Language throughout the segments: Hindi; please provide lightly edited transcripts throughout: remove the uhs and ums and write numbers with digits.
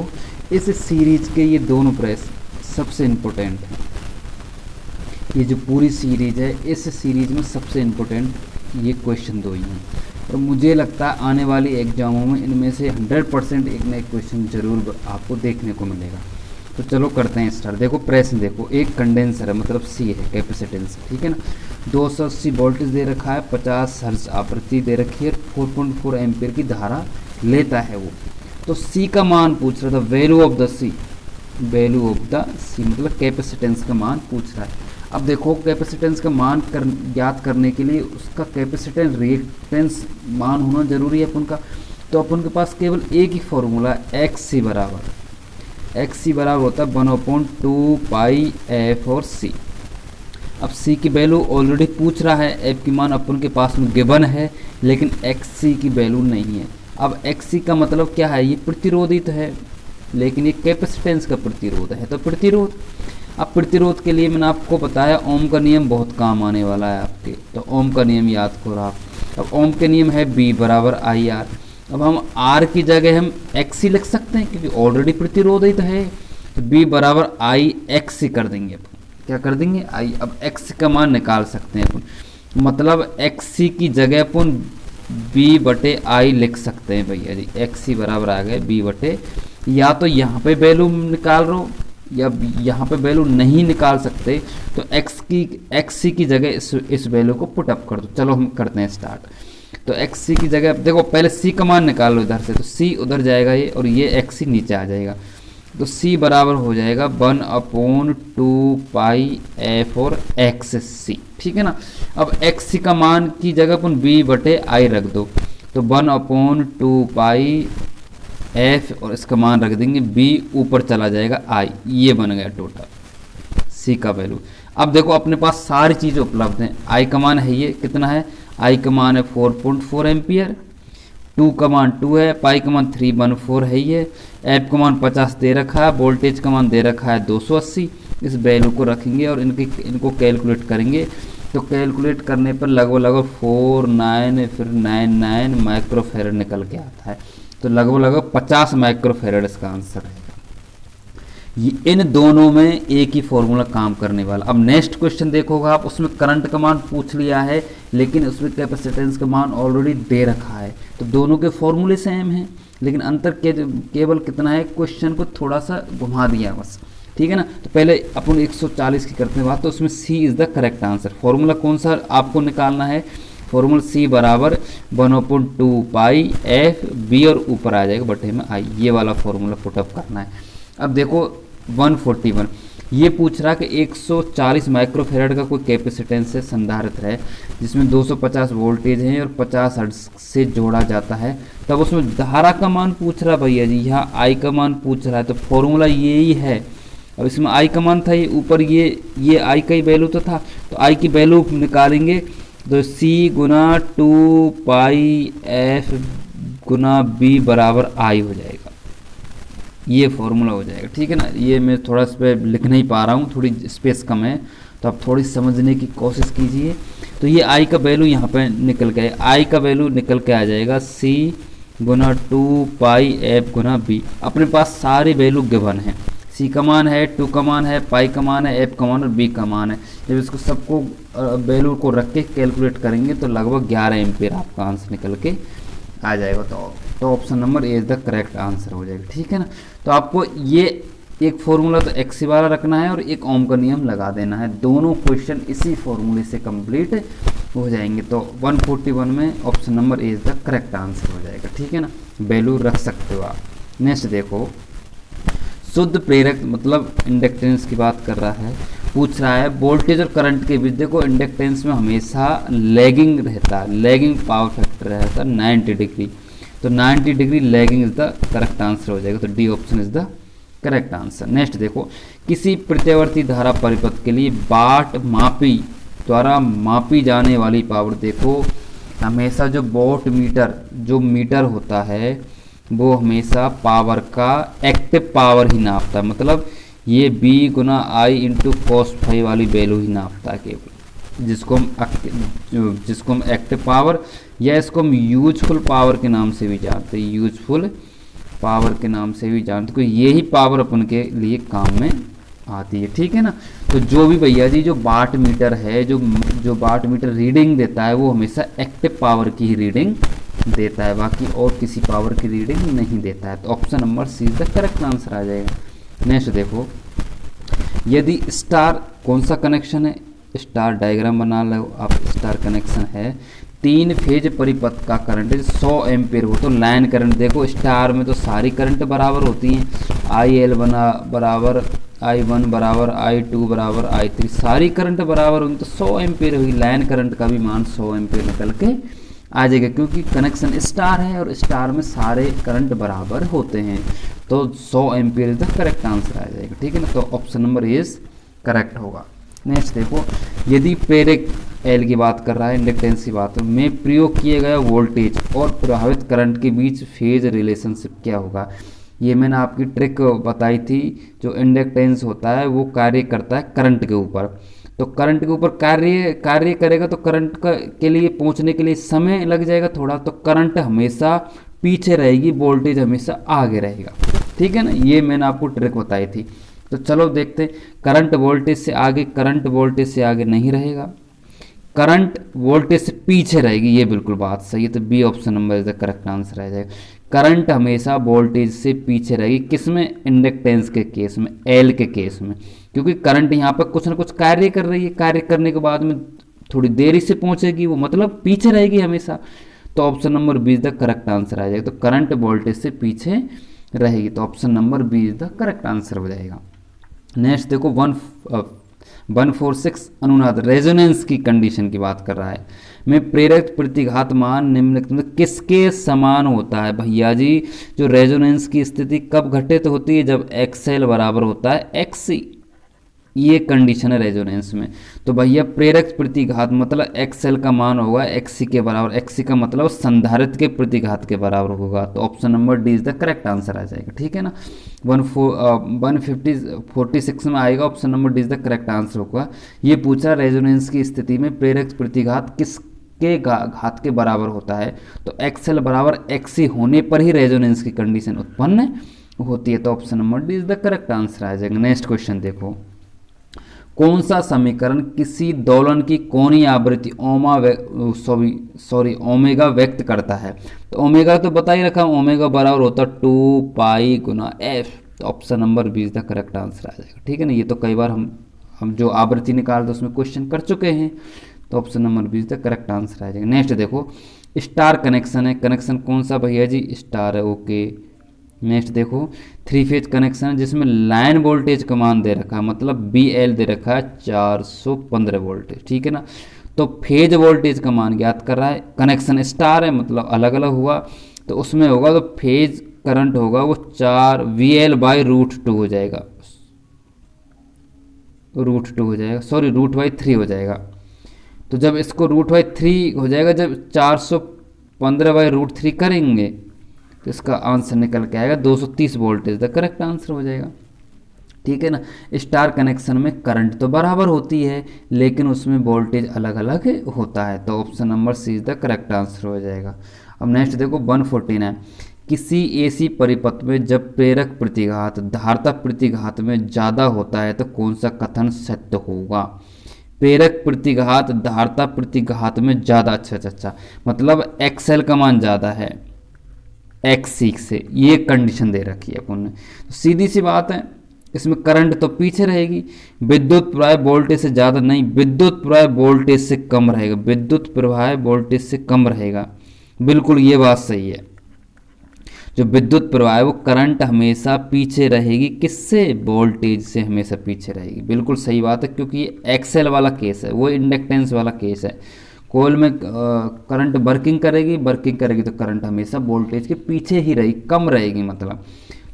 देखो इस सीरीज के ये दोनों प्रश्न सबसे इम्पोर्टेंट है। ये जो पूरी सीरीज है इस सीरीज में सबसे इम्पोर्टेंट ये क्वेश्चन दो ही हैं और मुझे लगता है आने वाली एग्जामों में इनमें से 100% एक ना एक क्वेश्चन जरूर आपको देखने को मिलेगा। तो चलो करते हैं स्टार्ट। देखो प्रश्न देखो, एक कंडेंसर है मतलब सी है कैपेसिटेंस, ठीक है ना, 280 वोल्टेज दे रखा है, 50 हर्ट्ज आवृत्ति दे रखी है, 4.4 एम्पियर की धारा लेता है वो। तो सी का मान पूछ रहा था, value of the C, value of the C मतलब कैपेसिटेंस का मान पूछ रहा है। अब देखो कैपेसिटेंस का मान ज्ञात करने के लिए उसका कैपेसिटेंस रिएक्टेंस मान होना जरूरी है अपन का। तो अपन के पास केवल एक ही फॉर्मूला है, एक्स सी बराबर होता है 1/2 पाई एफ और सी। अब सी की वैल्यू ऑलरेडी पूछ रहा है, एफ की मान अपन के पास में गिवन है, लेकिन एक्स सी की वैल्यू नहीं है। अब एक्स सी का मतलब क्या है, ये प्रतिरोधित है, लेकिन ये कैपेसिटेंस का प्रतिरोध है। तो प्रतिरोध, अब प्रतिरोध के लिए मैंने आपको बताया ओम का नियम बहुत काम आने वाला है आपके, तो ओम का नियम याद करो आप। अब ओम के नियम है बी बराबर आई आर। अब हम आर की जगह हम एक्स सी लिख सकते हैं क्योंकि ऑलरेडी प्रतिरोधित है, तो बी बराबर आई एक्स सी कर देंगे अपन। क्या कर देंगे, आई। अब एक्स का मान निकाल सकते हैं अपन, मतलब एक्स सी की जगह अपन बी बटे आई लिख सकते हैं भैया जी। एक्स सी बराबर आ गए बी बटे, या तो यहाँ पे वैल्यू निकाल रहा हूँ या यहाँ पे वैल्यू नहीं निकाल सकते तो एक्स सी की जगह इस वैल्यू को पुट अप कर दो। चलो हम करते हैं स्टार्ट। तो एक्स सी की जगह देखो पहले सी का मान निकाल लो इधर से, तो सी उधर जाएगा ये और ये एक्स सी नीचे आ जाएगा। तो सी बराबर हो जाएगा 1/2 पाई एफ और एक्स सी, ठीक है ना। अब एक्स सी का मान की जगह अपन बी बटे आई रख दो, तो 1/2 पाई एफ और इसका मान रख देंगे बी, ऊपर चला जाएगा आई, ये बन गया टोटल सी का वैल्यू। अब देखो अपने पास सारी चीज़ें उपलब्ध हैं। आई का मान है ये कितना है, आई का मान है 4.4 एम्पियर, 2 का मान 2 है, पाई का मान 314 है ये, एफ का मान 50 दे रखा है, वोल्टेज का मान दे रखा है 280। इस वैल्यू को रखेंगे और इनको कैलकुलेट करेंगे। तो कैलकुलेट करने पर लगभग 49 फिर 99 माइक्रोफेरेड निकल के आता है। तो लगभग 50 माइक्रोफेरेड इसका आंसर है। इन दोनों में एक ही फॉर्मूला काम करने वाला। अब नेक्स्ट क्वेश्चन देखोगा आप, उसमें करंट का मान पूछ लिया है लेकिन उसमें कैपेसिटेंस का मान ऑलरेडी दे रखा है। तो दोनों के फॉर्मूले सेम हैं, लेकिन अंतर केवल कितना है, क्वेश्चन को थोड़ा सा घुमा दिया बस, ठीक है ना। तो पहले अपन 140 की करते हैं बात, तो उसमें C is the correct answer. Formula कौन सा आपको निकालना है, फॉर्मूला सी बराबर 1/2 पाई एफ बी और ऊपर आ जाएगा बटे में आई, ये वाला फॉर्मूला पुटअप करना है। अब देखो 141 ये पूछ रहा कि 140 माइक्रोफेरेड का कोई कैपेसिटेंस है, संधारित्र है, जिसमें 250 वोल्टेज है और 50 हर्ट्ज से जोड़ा जाता है। तब उसमें धारा का मान पूछ रहा भैया जी, यहाँ आई का मान पूछ रहा है, तो फॉर्मूला ये ही है। अब इसमें आई का मान था, ये ऊपर ये आई का ही वैल्यू तो था, तो आई की वैल्यू निकालेंगे तो सी गुना 2 पाई एफ गुना बी बराबर आई हो जाएगा, ये फॉर्मूला हो जाएगा, ठीक है ना। ये मैं थोड़ा इस पर लिख नहीं पा रहा हूँ, थोड़ी स्पेस कम है, तो आप थोड़ी समझने की कोशिश कीजिए। तो ये आई का वैल्यू यहाँ पे निकल के, आई का वैल्यू निकल के आ जाएगा सी गुना 2 पाई एफ गुना बी। अपने पास सारी वैल्यू गिवन है, सी का मान है, 2 का मान है, पाई का मान है, एफ का मान और बी का मान है। जब इसको सबको वैल्यू को रख के कैलकुलेट करेंगे तो लगभग 11 एम्पियर आपका आंसर निकल के आ जाएगा। तो option number A is the correct answer हो जाएगा, ठीक है ना। तो आपको ये एक फॉर्मूला तो एक्स वाला रखना है और एक ओम का नियम लगा देना है, दोनों क्वेश्चन इसी फॉर्मूले से कंप्लीट हो जाएंगे। तो 141 में option number A is the correct answer हो जाएगा, ठीक है ना, वैल्यू रख सकते हो आप। नेक्स्ट देखो, शुद्ध प्रेरक मतलब इंडक्टेंस की बात कर रहा है, पूछ रहा है वोल्टेज और करंट के बीच। देखो इंडक्टेंस में हमेशा लैगिंग रहता है, लैगिंग पावर फैक्टर रहता है 90 डिग्री, तो 90 degree lagging is the correct answer हो जाएगा। तो D option is the correct answer. Next देखो, किसी प्रत्यावर्ती धारा परिपथ के लिए वाट मापी द्वारा मापी जाने वाली पावर। देखो हमेशा जो वोट मीटर जो मीटर होता है वो हमेशा पावर का एक्टिव पावर ही नापता है, मतलब ये B गुना आई इंटू कॉस फाई वाली वैल्यू ही नापता है केवल, जिसको हम एक्टिव पावर या इसको हम यूजफुल पावर के नाम से भी जानते हैं, यूजफुल पावर के नाम से भी जानते, तो यही पावर अपन के लिए काम में आती है, ठीक है ना। तो जो भी भैया जी जो वाट मीटर है, जो वाट मीटर रीडिंग देता है वो हमेशा एक्टिव पावर की ही रीडिंग देता है, बाकी और किसी पावर की रीडिंग नहीं देता है। तो option number C is the correct answer आ जाएगा। नेक्स्ट देखो, यदि स्टार, कौन सा कनेक्शन है, स्टार डायग्राम बना लो आप, स्टार कनेक्शन है, 3 फेज परिपथ का करंट 100 एम्पियर हो, तो लाइन करंट देखो स्टार में तो सारी करंट बराबर होती हैं, IL बराबर I1 बराबर I2 बराबर I3, सारी करंट बराबर होगी, तो 100 एम्पियर होगी, लाइन करंट का भी मान 100 एम्पियर निकल के आ जाएगा, क्योंकि कनेक्शन स्टार है और स्टार में सारे करंट बराबर होते हैं, तो 100 ampere is the correct answer आ जाएगा, ठीक है ना। तो ऑप्शन नंबर इज करेक्ट होगा। नेक्स्ट देखो, यदि प्रेरक एल की बात कर रहा है, इंडक्टेंस की बात में प्रयोग किए गए वोल्टेज और प्रभावित करंट के बीच फेज रिलेशनशिप क्या होगा। ये मैंने आपकी ट्रिक बताई थी, जो इंडक्टेंस होता है वो कार्य करता है करंट के ऊपर, तो करंट के ऊपर कार्य करेगा, तो करंट के लिए पहुंचने के लिए समय लग जाएगा थोड़ा, तो करंट हमेशा पीछे रहेगी, वोल्टेज हमेशा आगे रहेगा, ठीक है ना। ये मैंने आपको ट्रिक बताई थी। तो चलो देखते हैं, करंट वोल्टेज से आगे, करंट वोल्टेज से आगे नहीं रहेगा, करंट वोल्टेज से पीछे रहेगी, ये बिल्कुल बात सही है, तो B option number is the correct answer आ जाएगा। करंट हमेशा वोल्टेज से पीछे रहेगी, किसमें, इंडक्टेंस के केस में, एल के केस में, क्योंकि करंट यहाँ पर कुछ ना कुछ कार्य कर रही है, कार्य करने के बाद में थोड़ी देरी से पहुंचेगी, वो मतलब पीछे रहेगी हमेशा, तो option number B is the correct answer आ जाएगा। तो करंट वोल्टेज से पीछे रहेगी, तो option number B is the correct answer हो जाएगा। नेक्स्ट देखो, 146 अनुनाद रेजोनेंस की कंडीशन की बात कर रहा है, में प्रेरक प्रतिघात मान निम्नलिखित में किसके समान होता है। भैया जी जो रेजोनेंस की स्थिति कब घटित होती है, जब XL बराबर होता है XC, ये कंडीशन है रेजोनेंस में। तो भैया प्रेरक प्रतिघात मतलब XL का मान होगा XC के बराबर, XC का मतलब संधारित्र के प्रतिघात के बराबर होगा, तो option number D is the correct answer आ जाएगा, ठीक है ना। 146 में आएगा, option number D is the correct answer होगा। ये पूछा रेजोनेंस की स्थिति में प्रेरक प्रतिघात किसके घात के बराबर होता है, तो XL बराबर XC होने पर ही रेजोनेंस की कंडीशन उत्पन्न होती है, तो option number D is the correct answer आ जाएगा। नेक्स्ट क्वेश्चन देखो, कौन सा समीकरण किसी दोलन की कोणीय आवृत्ति ओमेगा व्यक्त करता है। तो ओमेगा तो बता ही रखा, ओमेगा बराबर होता 2 पाई गुना एफ, तो option number B is the correct answer आ जाएगा, ठीक है ना। ये तो कई बार हम जो आवृत्ति निकालते उसमें क्वेश्चन कर चुके हैं, तो option number B is the correct answer आ जाएगा। नेक्स्ट देखो, स्टार कनेक्शन है, कनेक्शन कौन सा भैया जी, स्टार है, ओके। नेक्स्ट देखो, 3 फेज कनेक्शन है जिसमें लाइन वोल्टेज का मान दे रखा है, मतलब BL दे रखा है 415 वोल्टेज, ठीक है ना। तो फेज वोल्टेज का मान ज्ञात कर रहा है, कनेक्शन स्टार है मतलब अलग अलग हुआ, तो उसमें होगा तो फेज करंट होगा वो 4 VL/√2 हो जाएगा, √2 हो जाएगा, सॉरी √3 हो जाएगा। तो जब इसको √3 हो जाएगा, जब 415/√3 करेंगे तो इसका आंसर निकल के आएगा 230 वोल्टेज द करेक्ट आंसर हो जाएगा, ठीक है ना। स्टार कनेक्शन में करंट तो बराबर होती है लेकिन उसमें वोल्टेज अलग अलग होता है, तो option number C is the correct answer हो जाएगा। अब नेक्स्ट देखो 114 है, किसी AC परिपथ में जब प्रेरक प्रतिघात धारिता प्रतिघात में ज़्यादा होता है तो कौन सा कथन सत्य होगा। प्रेरक प्रतिघात धारिता प्रतिघात में ज़्यादा, अच्छा मतलब XL का मान ज़्यादा है XC से, ये कंडीशन दे रखी है अपन ने, तो सीधी सी बात है इसमें करंट तो पीछे रहेगी, विद्युत प्रवाह वोल्टेज से ज़्यादा नहीं, विद्युत प्रवाह वोल्टेज से कम रहेगा, विद्युत प्रवाह वोल्टेज से कम रहेगा, बिल्कुल ये बात सही है। जो विद्युत प्रवाह है वो करंट हमेशा पीछे रहेगी, किससे, वोल्टेज से हमेशा पीछे रहेगी, बिल्कुल सही बात है, क्योंकि ये XL वाला केस है, वो इंडक्टेंस वाला केस है। कोयल में करंट वर्किंग करेगी तो करंट हमेशा वोल्टेज के पीछे ही रहेगी, कम रहेगी मतलब,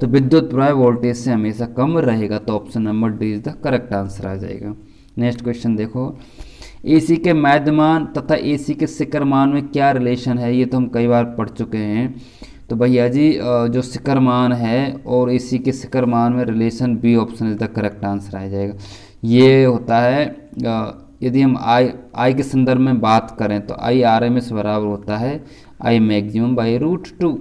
तो विद्युत प्रवाह वोल्टेज से हमेशा कम रहेगा, तो option number D is the correct answer आ जाएगा। नेक्स्ट क्वेश्चन देखो, AC के माध्यमान तथा AC के शिखर मान में क्या रिलेशन है, ये तो हम कई बार पढ़ चुके हैं। तो भैया जी जो शिखर मान है और AC के शिखर मान में relation, B option is the correct answer आ जाएगा। ये होता है यदि हम I के संदर्भ में बात करें तो I RMS बराबर होता है I maximum by √2,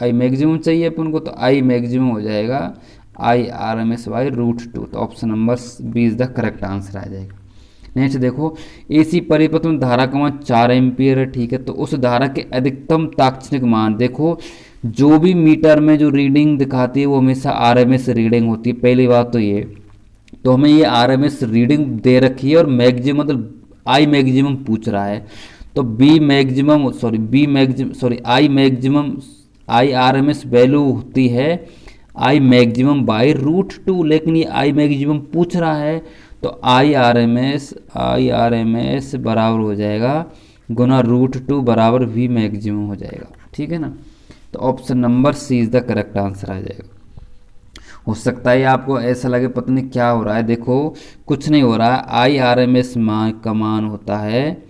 I maximum चाहिए अपन को, तो आई मैक्सिमम हो जाएगा IRMS/√2। तो option number B is the correct answer आ जाएगा। नेक्स्ट देखो, एसी परिपथ में धारा का मान 4 एम्पियर है, ठीक है, तो उस धारा के अधिकतम तात्क्षणिक मान, देखो जो भी मीटर में जो रीडिंग दिखाती है वो हमेशा RMS रीडिंग होती है, पहली बात तो ये। तो हमें ये RMS रीडिंग दे रखी है और मैक्सिमम मतलब आई मैक्सिमम पूछ रहा है, तो IRMS वैल्यू होती है आई मैक्सिमम बाई √2, लेकिन ये आई मैक्सिमम पूछ रहा है, तो IRMS बराबर हो जाएगा गुना √2 बराबर V मैक्सिमम हो जाएगा, ठीक है ना। तो option number C is the correct answer आ जाएगा। हो सकता है आपको ऐसा लगे पता नहीं क्या हो रहा है, देखो कुछ नहीं हो रहा है, IRMS का मान होता है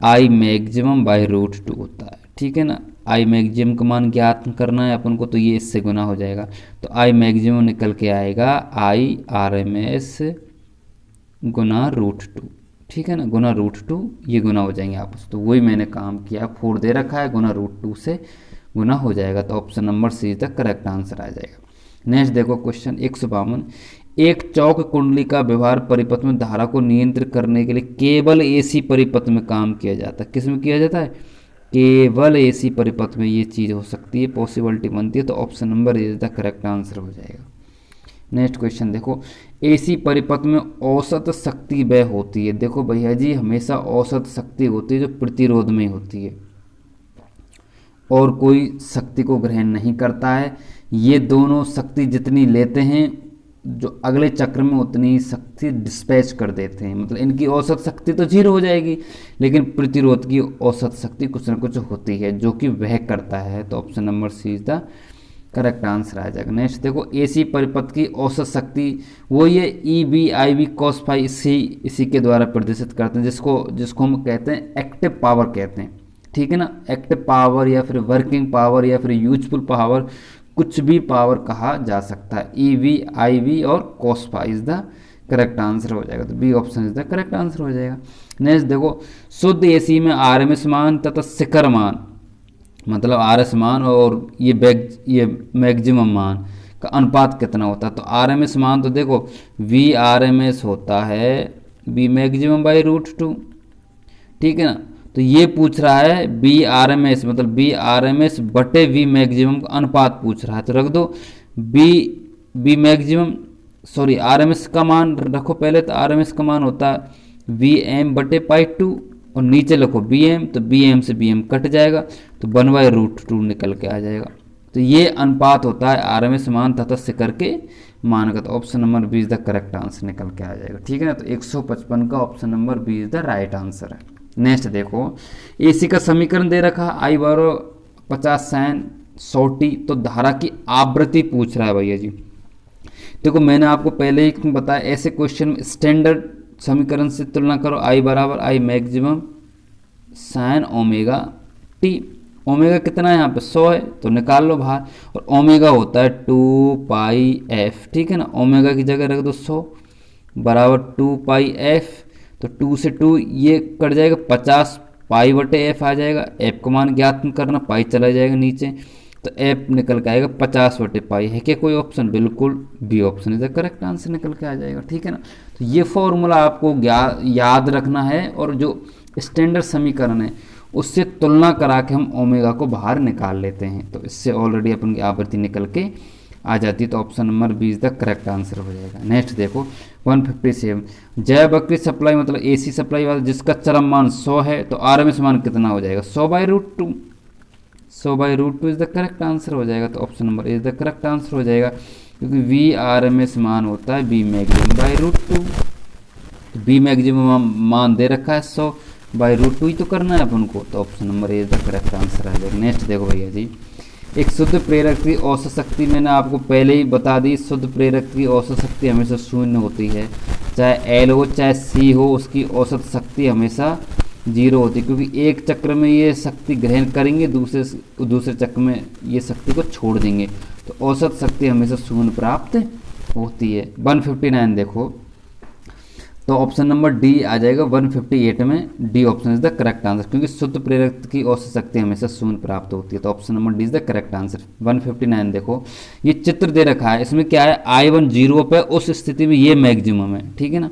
आई मैक्सिमम बाई √2 होता है, ठीक है ना। आई मैक्सिमम का मान ज्ञात करना है अपन को, तो ये इससे गुना हो जाएगा, तो आई मैक्सिमम निकल के आएगा IRMS गुना √2, ठीक है ना, गुना √2, ये गुना हो जाएंगे आपस, तो वही मैंने काम किया, 4 दे रखा है, गुना √2 से गुना हो जाएगा, तो option number C is the correct answer आ जाएगा। नेक्स्ट देखो क्वेश्चन 152, एक चौक कुंडली का व्यवहार परिपथ में धारा को नियंत्रित करने के लिए केवल एसी परिपथ में काम किया जाता है। किस में किया जाता है? केवल एसी परिपथ में ये चीज़ हो सकती है, पॉसिबिलिटी बनती है, तो option number is the correct answer हो जाएगा। नेक्स्ट क्वेश्चन देखो, एसी परिपथ में औसत शक्ति वह होती है, देखो भैया जी हमेशा औसत शक्ति होती है जो प्रतिरोध में होती है और कोई शक्ति को ग्रहण नहीं करता है। ये दोनों शक्ति जितनी लेते हैं जो अगले चक्र में उतनी शक्ति डिस्पैच कर देते हैं, मतलब इनकी औसत शक्ति तो 0 हो जाएगी, लेकिन प्रतिरोध की औसत शक्ति कुछ न कुछ होती है जो कि वह करता है, तो option number C is the correct answer आ जाएगा। नेक्स्ट देखो, एसी परिपथ की औसत शक्ति वो ये EB/IB cos φ इसी के द्वारा प्रदर्शित करते हैं, जिसको हम कहते हैं एक्टिव पावर कहते हैं, ठीक है ना। एक्टिव पावर या फिर वर्किंग पावर या फिर यूजफुल पावर, कुछ भी पावर कहा जा सकता है। EB/IB और cos φ is the correct answer हो जाएगा, तो B option is the correct answer हो जाएगा। नेक्स्ट देखो, शुद्ध एसी में RMS मान तथा शिखर मान, मतलब RS मान और ये मैक्सिमम मान का अनुपात कितना होता है, तो RMS मान तो देखो VRMS होता है V मैक्सिमम बाई √2, ठीक है ना। तो ये पूछ रहा है BRMS मतलब BRMS बटे V मैक्सिमम का अनुपात पूछ रहा है, तो रख दो B मैक्सिमम सॉरी RMS का मान रखो पहले, तो RMS का मान होता है VM बटे π2 और नीचे लिखो BM, तो BM से BM कट जाएगा, तो 1/√2 निकल के आ जाएगा। तो ये अनुपात होता है RMS मान तथा शिखर के मान का, तो option number B is the correct answer निकल के आ जाएगा, ठीक है ना। तो 155 का option number B is the right answer है। नेक्स्ट देखो, एसी का समीकरण दे रखा I = 50 sin 100t, तो धारा की आवृत्ति पूछ रहा है भैया जी। देखो मैंने आपको पहले ही बताया, ऐसे क्वेश्चन में स्टैंडर्ड समीकरण से तुलना करो, I = I maximum sin ω/t, omega कितना है यहाँ पे 100 है, तो निकाल लो बाहर, और ओमेगा होता है 2πf, ठीक है ना। ओमेगा की जगह रख दो 100 बराबर 2πf, तो 2 से 2 ये कट जाएगा, 50 π/f आ जाएगा। f का मान ज्ञात करना, पाई चला जाएगा नीचे, तो f निकल के आएगा 50/π। है क्या कोई ऑप्शन? बिल्कुल B option is the correct answer निकल के आ जाएगा, ठीक है ना। तो ये फॉर्मूला आपको याद रखना है, और जो स्टैंडर्ड समीकरण है उससे तुलना करा के हम ओमेगा को बाहर निकाल लेते हैं, तो इससे ऑलरेडी अपन की आवृत्ति निकल के आ जाती है, तो option number B is the correct answer हो जाएगा। नेक्स्ट देखो 157, जय बकरी सप्लाई मतलब एसी सप्लाई वाला जिसका चरम मान 100 है, तो RMS मान कितना हो जाएगा? 100/√2, 100/√2 इज द करेक्ट आंसर हो जाएगा, तो option number is the correct answer हो जाएगा, क्योंकि VRMS मान होता है B मैक्सिमम/√2, B मैक्सिमम मान दे रखा है 100/√2 ही तो करना है अपन को, तो option number is the correct answer आ जाएगा। नेक्स्ट देखो भैया जी, एक शुद्ध प्रेरक की औसत शक्ति मैंने आपको पहले ही बता दी, शुद्ध प्रेरक की औसत शक्ति हमेशा 0 होती है, चाहे L हो चाहे C हो, उसकी औसत शक्ति हमेशा 0 होती है, क्योंकि एक चक्र में ये शक्ति ग्रहण करेंगे, दूसरे चक्र में ये शक्ति को छोड़ देंगे, तो औसत शक्ति हमेशा 0 प्राप्त होती है। 159 देखो, तो ऑप्शन नंबर डी आ जाएगा 158 में, D option is the correct answer, क्योंकि शुद्ध प्रेरक की औसत शक्ति हमेशा शून्य प्राप्त होती है। तो option number D is the correct answer. 159 देखो, ये चित्र दे रखा है, इसमें क्या है, I1 0 पे, उस स्थिति में ये मैक्सिमम है, ठीक है ना।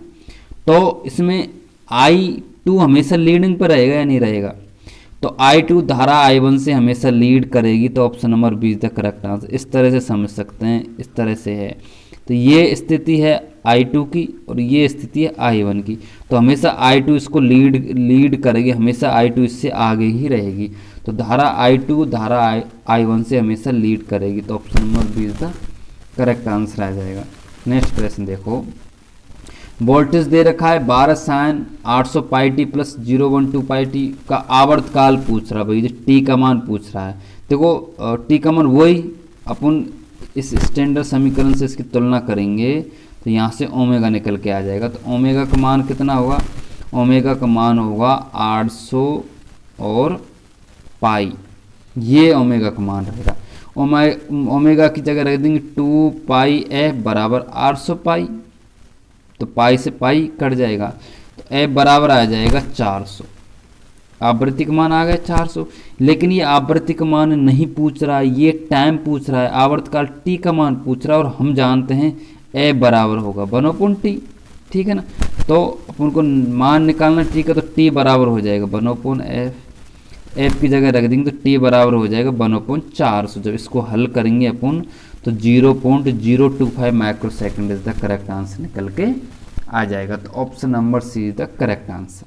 तो इसमें I2 हमेशा लीडिंग पर रहेगा या नहीं रहेगा, तो I2 धारा I1 से हमेशा लीड करेगी, तो option number B is the correct answer. इस तरह से समझ सकते हैं, इस तरह से है। तो ये स्थिति है I2 की और ये स्थिति है I1 की, तो हमेशा I2 इसको लीड करेगी, हमेशा I2 इससे आगे ही रहेगी। तो धारा I2 धारा I1 से हमेशा लीड करेगी, तो option number B is the correct answer आ जाएगा। नेक्स्ट प्रश्न देखो, वोल्टेज दे रखा है 12 sine 800 pi t plus 012 pi t का आवर्तकाल पूछ रहा है भाई, टी का मान पूछ रहा है। देखो टी का मान वही अपन इस स्टैंडर्ड समीकरण से इसकी तुलना करेंगे, तो यहाँ से ओमेगा निकल के आ जाएगा। तो ओमेगा का मान कितना होगा, ओमेगा का मान होगा 800 और पाई, ये ओमेगा का मान रहेगा। ओमेगा की जगह रख देंगे 2 पाई एफ बराबर 800 पाई, तो पाई से पाई कट जाएगा, तो एफ बराबर आ जाएगा 400। आवृत्ति का मान आ गया 400, लेकिन ये आवृत्ति का मान नहीं पूछ रहा है, ये टाइम पूछ रहा है, आवर्तकाल टी का मान पूछ रहा है, और हम जानते हैं एफ बराबर होगा 1/t, ठीक है ना। तो अपन को मान निकालना टी का, तो टी बराबर हो जाएगा 1/f, एफ की जगह रख देंगे तो टी बराबर हो जाएगा 1/400। जब इसको हल करेंगे अपन तो 0.025 micro second is the correct answer निकल के आ जाएगा। तो option number C is the correct answer.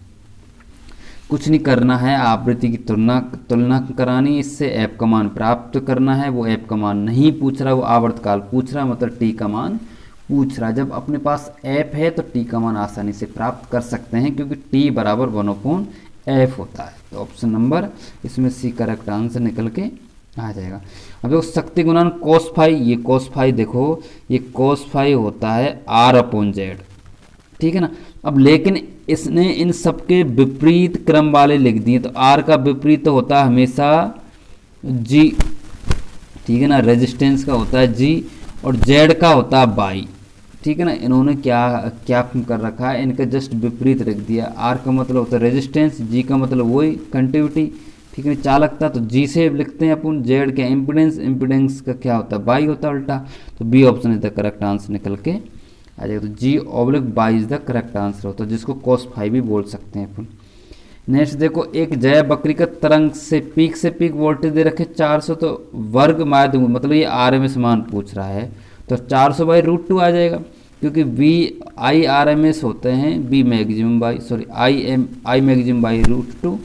कुछ नहीं करना है, आवृत्ति की तुलना करानी, इससे एफ का मान प्राप्त करना है। वो एफ का मान नहीं पूछ रहा, वो आवर्तकाल पूछ रहा है, मतलब टी का मान पूछ रहा है। जब अपने पास एफ है तो टी का मान आसानी से प्राप्त कर सकते हैं, क्योंकि टी बराबर 1/f होता है। तो ऑप्शन नंबर इसमें सी करेक्ट आंसर निकल के आ जाएगा। अब देखो शक्ति गुणन cos फाई, ये cos फाई देखो, ये cos फाई होता है R/Z, ठीक है ना। अब लेकिन इसने इन सबके विपरीत क्रम वाले लिख दिए, तो R का विपरीत तो होता है हमेशा G, ठीक है ना, रेजिस्टेंस का होता है G, और Z का होता है Y, ठीक है ना। इन्होंने क्या कर रखा है, इनका जस्ट विपरीत रख दिया। R का मतलब होता है रेजिस्टेंस, G का मतलब वही कंटिन्यूटी, ठीक है, चालकता, तो G से लिखते हैं अपन। Z का इम्पिडेंस का क्या होता है, Y होता है उल्टा, तो B option is the correct answer निकल के आ जाएगा। तो G/Y is the correct answer होता है, जिसको cos फाई भी बोल सकते हैं अपन। नेक्स्ट देखो, एक जया बकरी का तरंग से पीक वोल्टेज दे रखे 400, तो वर्ग माध्यम मतलब ये RMS मान पूछ रहा है, तो 400/√2 आ जाएगा, क्योंकि I/RMS होते हैं I मैक्सिमम/√2,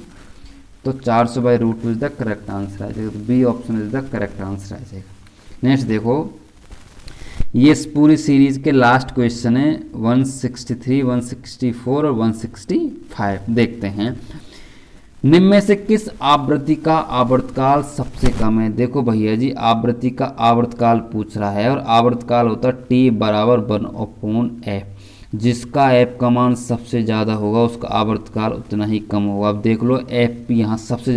तो 400/√2 इज द करेक्ट आंसर आ जाएगा। तो B option is the correct answer आ जाएगा। नेक्स्ट देखो, ये इस पूरी सीरीज के लास्ट क्वेश्चन है 163, 164 और 165। देखते हैं, निम्न में से किस आवृत्ति का आवर्तकाल सबसे कम है। देखो भैया जी, आवृत्ति का आवर्तकाल पूछ रहा है, और आवर्तकाल होता है T बराबर 1/f, जिसका f का मान सबसे ज़्यादा होगा उसका आवर्तकाल उतना ही कम होगा। अब देख लो f यहाँ सबसे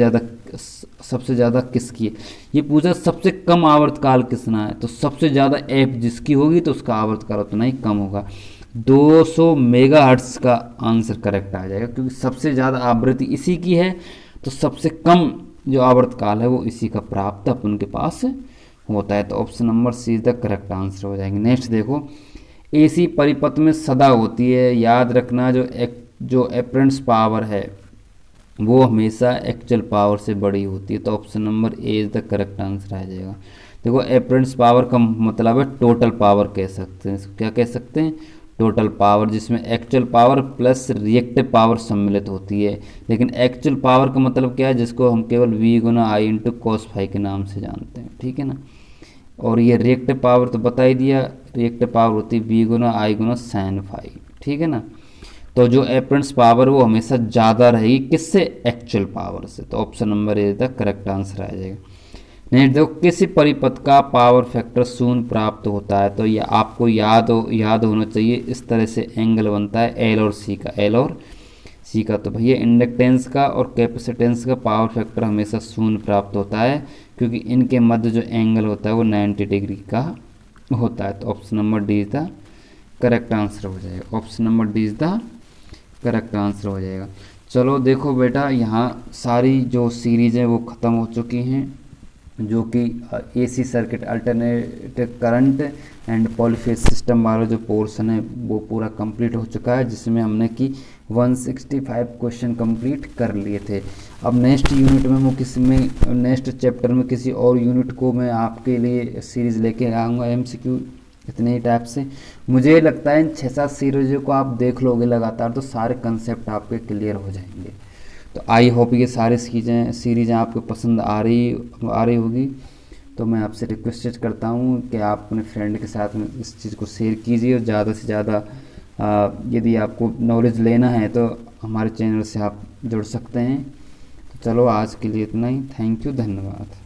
ज़्यादा किसकी है, ये पूछा सबसे कम आवर्तकाल किसना है, तो सबसे ज़्यादा f जिसकी होगी तो उसका आवर्तकाल उतना ही कम होगा। 200 मेगाहर्ट्ज़ का आंसर करेक्ट आ जाएगा, क्योंकि सबसे ज़्यादा आवृत्ति इसी की है, तो सबसे कम जो आवर्तकाल है वो इसी का प्राप्त अपन के पास होता है। तो option number C is the correct answer हो जाएंगे। नेक्स्ट देखो, AC परिपथ में सदा होती है, याद रखना जो अपेरेंट पावर है वो हमेशा एक्चुअल पावर से बड़ी होती है, तो option number A is the correct answer आ जाएगा। देखो अपेरेंट पावर का मतलब है टोटल पावर कह सकते हैं, क्या कह सकते हैं, टोटल पावर, जिसमें actual power plus reactive power सम्मिलित होती है। लेकिन एक्चुअल पावर का मतलब क्या है, जिसको हम केवल V/I/cos फाई के नाम से जानते हैं, ठीक है ना। और ये रिएक्टिव पावर तो बता ही दिया, रिएक्टिव पावर होती है V/I/sin फाई, ठीक है ना। तो जो अपेरेंट पावर वो हमेशा ज़्यादा रहेगी किससे, एक्चुअल पावर से, तो option number A the correct answer आ जाएगा। नेक्स्ट देखो, किसी परिपथ का पावर फैक्टर 0 प्राप्त होता है, तो ये आपको याद होना चाहिए। इस तरह से एंगल बनता है L और C का, तो भैया इंडक्टेंस का और कैपेसिटेंस का पावर फैक्टर हमेशा 0 प्राप्त होता है, क्योंकि इनके मध्य जो एंगल होता है वो 90 डिग्री का होता है। तो option number D is the correct answer हो जाएगा। Option number D is the correct answer हो जाएगा। चलो देखो बेटा, यहाँ सारी जो सीरीज़ है वो ख़त्म हो चुकी हैं, जो कि AC circuit, alternative current and polyphase system वाला जो पोर्शन है वो पूरा कंप्लीट हो चुका है, जिसमें हमने कि 165 क्वेश्चन कंप्लीट कर लिए थे। अब नेक्स्ट यूनिट में मैं नेक्स्ट चैप्टर में किसी और यूनिट को मैं आपके लिए सीरीज़ लेके आऊँगा एमसीक्यू इतने ही टाइप से। मुझे लगता है इन 6-7 सीरीज़ों को आप देख लोगे लगातार तो सारे कंसेप्ट आपके क्लियर हो जाएंगे। तो आई होप ये सारी सीरीज़ें आपको पसंद आ रही होगी। तो मैं आपसे रिक्वेस्ट करता हूँ कि आप अपने फ्रेंड के साथ में इस चीज़ को शेयर कीजिए, और ज़्यादा से ज़्यादा यदि आपको नॉलेज लेना है तो हमारे चैनल से आप जुड़ सकते हैं। तो चलो आज के लिए इतना ही। थैंक यू, धन्यवाद।